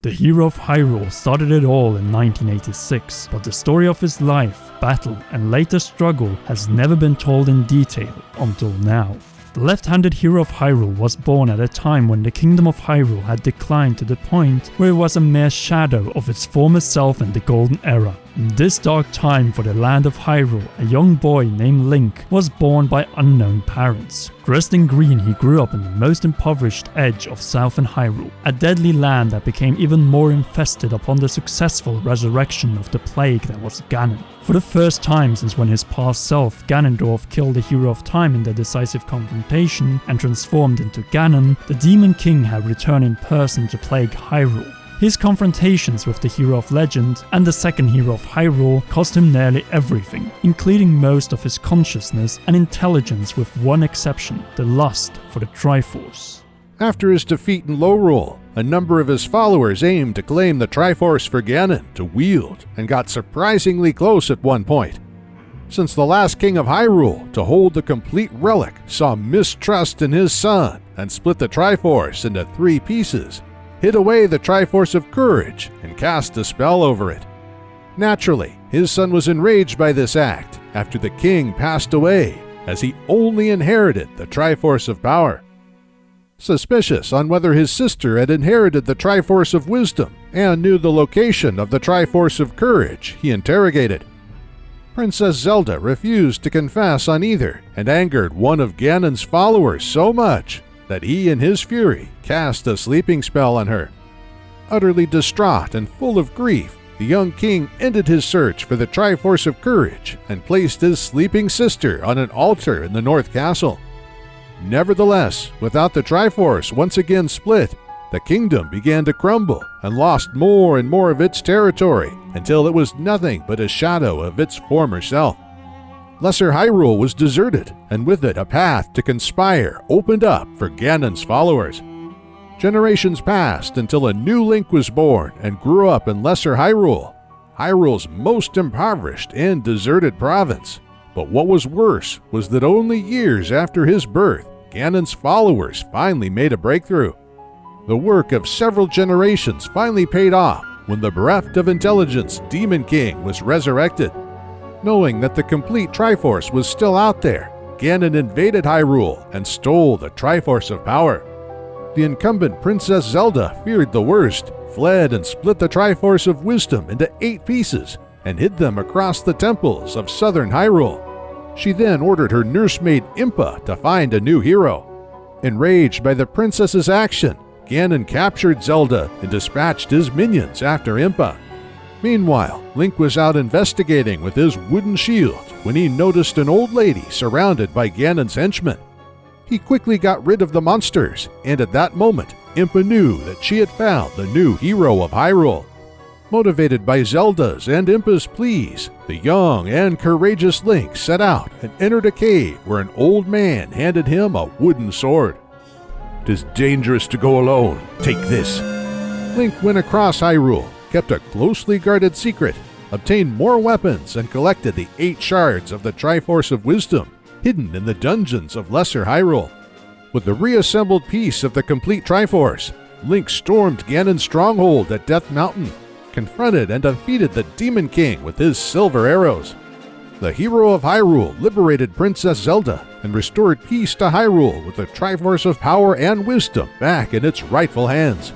The Hero of Hyrule started it all in 1986, but the story of his life, battle, and later struggle has never been told in detail until now. The left-handed Hero of Hyrule was born at a time when the Kingdom of Hyrule had declined to the point where it was a mere shadow of its former self in the Golden Era. In this dark time for the land of Hyrule, a young boy named Link was born by unknown parents. Dressed in green, he grew up in the most impoverished edge of southern Hyrule, a deadly land that became even more infested upon the successful resurrection of the plague that was Ganon. For the first time since when his past self, Ganondorf, killed the Hero of Time in the decisive confrontation and transformed into Ganon, the Demon King had returned in person to plague Hyrule. His confrontations with the Hero of Legend and the second Hero of Hyrule cost him nearly everything, including most of his consciousness and intelligence with one exception, the lust for the Triforce. After his defeat in Lorule, a number of his followers aimed to claim the Triforce for Ganon to wield and got surprisingly close at one point. Since the last king of Hyrule to hold the complete relic saw mistrust in his son and split the Triforce into 3 pieces, hid away the Triforce of Courage and cast a spell over it. Naturally, his son was enraged by this act after the king passed away, as he only inherited the Triforce of Power. Suspicious on whether his sister had inherited the Triforce of Wisdom and knew the location of the Triforce of Courage, he interrogated. Princess Zelda refused to confess on either and angered one of Ganon's followers so much that he in his fury cast a sleeping spell on her. Utterly distraught and full of grief, the young king ended his search for the Triforce of Courage and placed his sleeping sister on an altar in the North Castle. Nevertheless, without the Triforce once again split, the kingdom began to crumble and lost more and more of its territory until it was nothing but a shadow of its former self. Lesser Hyrule was deserted, and with it a path to conspire opened up for Ganon's followers. Generations passed until a new Link was born and grew up in Lesser Hyrule, Hyrule's most impoverished and deserted province. But what was worse was that only years after his birth, Ganon's followers finally made a breakthrough. The work of several generations finally paid off when the bereft of intelligence Demon King was resurrected. Knowing that the complete Triforce was still out there, Ganon invaded Hyrule and stole the Triforce of Power. The incumbent Princess Zelda feared the worst, fled and split the Triforce of Wisdom into 8 pieces and hid them across the temples of southern Hyrule. She then ordered her nursemaid Impa to find a new hero. Enraged by the princess's action, Ganon captured Zelda and dispatched his minions after Impa. Meanwhile, Link was out investigating with his wooden shield when he noticed an old lady surrounded by Ganon's henchmen. He quickly got rid of the monsters, and at that moment, Impa knew that she had found the new Hero of Hyrule. Motivated by Zelda's and Impa's pleas, the young and courageous Link set out and entered a cave where an old man handed him a wooden sword. "'Tis dangerous to go alone. Take this." Link went across Hyrule, kept a closely guarded secret, obtained more weapons, and collected the 8 shards of the Triforce of Wisdom hidden in the dungeons of Lesser Hyrule. With the reassembled piece of the complete Triforce, Link stormed Ganon's stronghold at Death Mountain, confronted and defeated the Demon King with his silver arrows. The Hero of Hyrule liberated Princess Zelda and restored peace to Hyrule with the Triforce of Power and Wisdom back in its rightful hands.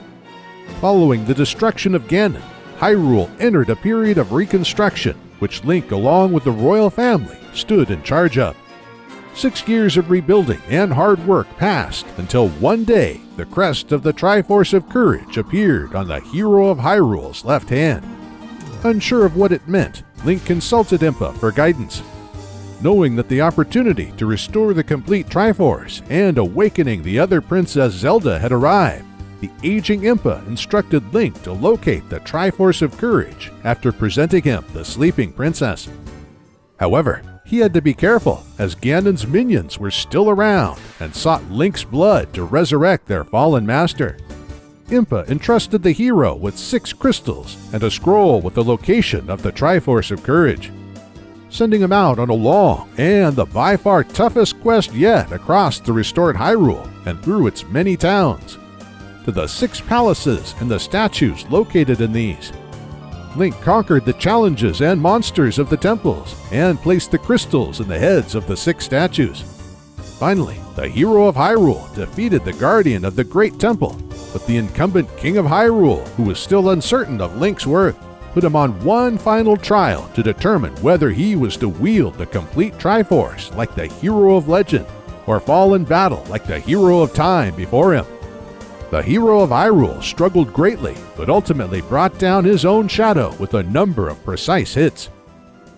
Following the destruction of Ganon, Hyrule entered a period of reconstruction, which Link, along with the royal family, stood in charge of. 6 years of rebuilding and hard work passed until one day the crest of the Triforce of Courage appeared on the Hero of Hyrule's left hand. Unsure of what it meant, Link consulted Impa for guidance. Knowing that the opportunity to restore the complete Triforce and awakening the other Princess Zelda had arrived, the aging Impa instructed Link to locate the Triforce of Courage after presenting him the sleeping princess. However, he had to be careful, as Ganon's minions were still around and sought Link's blood to resurrect their fallen master. Impa entrusted the hero with 6 crystals and a scroll with the location of the Triforce of Courage, sending him out on a long and the by far toughest quest yet across the restored Hyrule and through its many towns. to the 6 palaces and the statues located in these. Link conquered the challenges and monsters of the temples and placed the crystals in the heads of the 6 statues. Finally, the Hero of Hyrule defeated the Guardian of the Great Temple, but the incumbent King of Hyrule, who was still uncertain of Link's worth, put him on one final trial to determine whether he was to wield the complete Triforce like the Hero of Legend, or fall in battle like the Hero of Time before him. The Hero of Hyrule struggled greatly, but ultimately brought down his own shadow with a number of precise hits.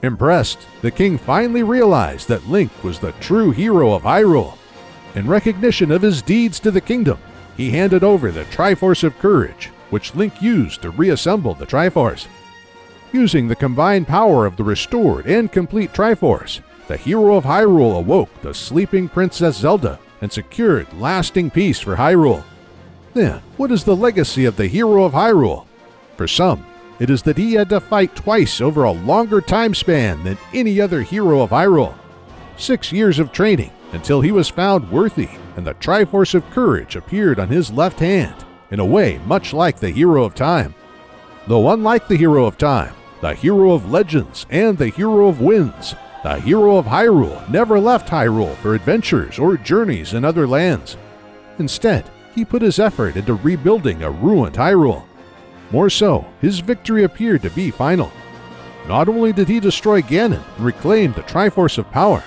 Impressed, the king finally realized that Link was the true hero of Hyrule. In recognition of his deeds to the kingdom, he handed over the Triforce of Courage, which Link used to reassemble the Triforce. Using the combined power of the restored and complete Triforce, the Hero of Hyrule awoke the sleeping Princess Zelda and secured lasting peace for Hyrule. Then, what is the legacy of the Hero of Hyrule? For some, it is that he had to fight twice over a longer time span than any other hero of Hyrule. 6 years of training until he was found worthy and the Triforce of Courage appeared on his left hand, in a way much like the Hero of Time. Though unlike the Hero of Time, the Hero of Legends, and the Hero of Winds, the Hero of Hyrule never left Hyrule for adventures or journeys in other lands. Instead, he put his effort into rebuilding a ruined Hyrule. More so, his victory appeared to be final. Not only did he destroy Ganon and reclaim the Triforce of Power,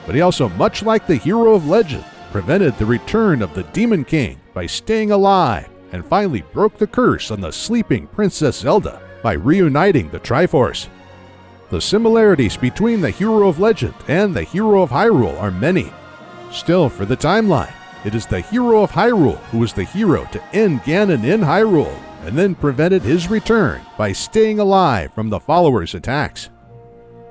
but he also, much like the Hero of Legend, prevented the return of the Demon King by staying alive and finally broke the curse on the sleeping Princess Zelda by reuniting the Triforce. The similarities between the Hero of Legend and the Hero of Hyrule are many. Still, for the timeline, it is the Hero of Hyrule who was the hero to end Ganon in Hyrule and then prevented his return by staying alive from the followers' attacks.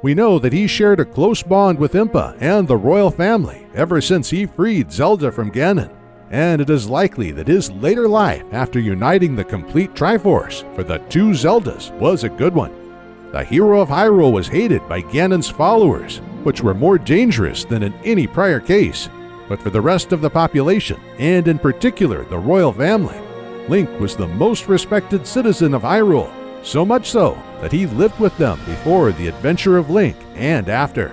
We know that he shared a close bond with Impa and the royal family ever since he freed Zelda from Ganon, and it is likely that his later life after uniting the complete Triforce for the 2 Zeldas was a good one. The Hero of Hyrule was hated by Ganon's followers, which were more dangerous than in any prior case. But for the rest of the population, and in particular the royal family, Link was the most respected citizen of Hyrule, so much so that he lived with them before the adventure of Link and after.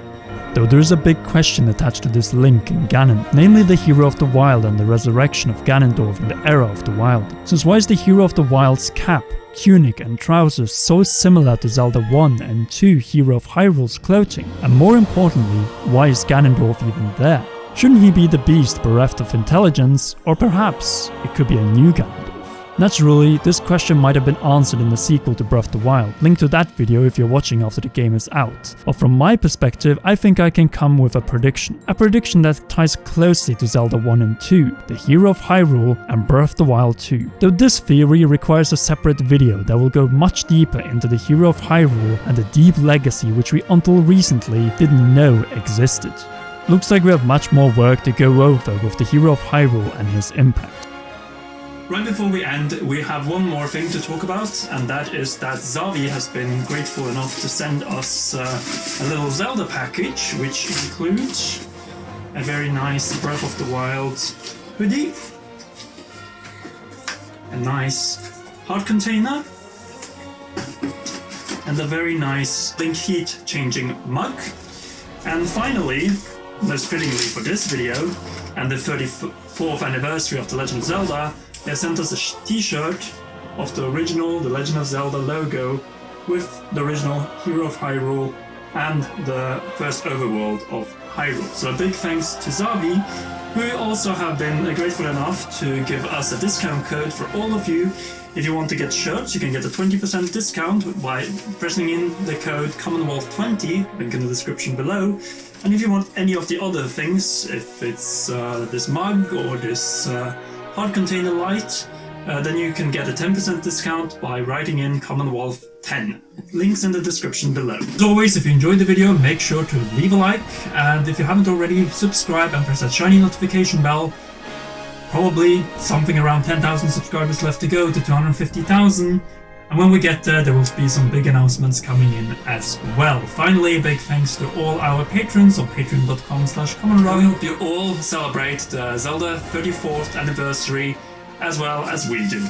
Though there's a big question attached to this Link and Ganon, namely the Hero of the Wild and the resurrection of Ganondorf in the era of the Wild. Since why is the Hero of the Wild's cap, tunic and trousers so similar to Zelda 1 and 2 Hero of Hyrule's clothing? And more importantly, why is Ganondorf even there? Shouldn't he be the beast bereft of intelligence, or perhaps it could be a new Ganondorf? Naturally, this question might have been answered in the sequel to Breath of the Wild, link to that video if you're watching after the game is out. But from my perspective, I think I can come with a prediction that ties closely to Zelda 1 and 2, the Hero of Hyrule and Breath of the Wild 2. Though this theory requires a separate video that will go much deeper into the Hero of Hyrule and the deep legacy which we until recently didn't know existed. Looks like we have much more work to go over with the Hero of Hyrule and his impact. Right before we end, we have one more thing to talk about, and that is that Zavi has been grateful enough to send us a little Zelda package, which includes a very nice Breath of the Wild hoodie, a nice heart container, and a very nice Link heat changing mug, and finally, most fittingly for this video, and the 34th anniversary of The Legend of Zelda, they sent us a t-shirt of the original The Legend of Zelda logo with the original Hero of Hyrule and the first overworld of Hyrule. So a big thanks to Zavi, who also have been grateful enough to give us a discount code for all of you. If you want to get shirts, you can get a 20% discount by pressing in the code Commonwealth20, link in the description below. And if you want any of the other things, if it's this mug or this heart container light, then you can get a 10% discount by writing in Commonwealth 10. Links in the description below. As always, if you enjoyed the video, make sure to leave a like, and if you haven't already, subscribe and press that shiny notification bell. Probably something around 10,000 subscribers left to go to 250,000. And when we get there, there will be some big announcements coming in as well. Finally, a big thanks to all our patrons on patreon.com/commonrow. We hope you all celebrate the Zelda 34th anniversary as well as we do.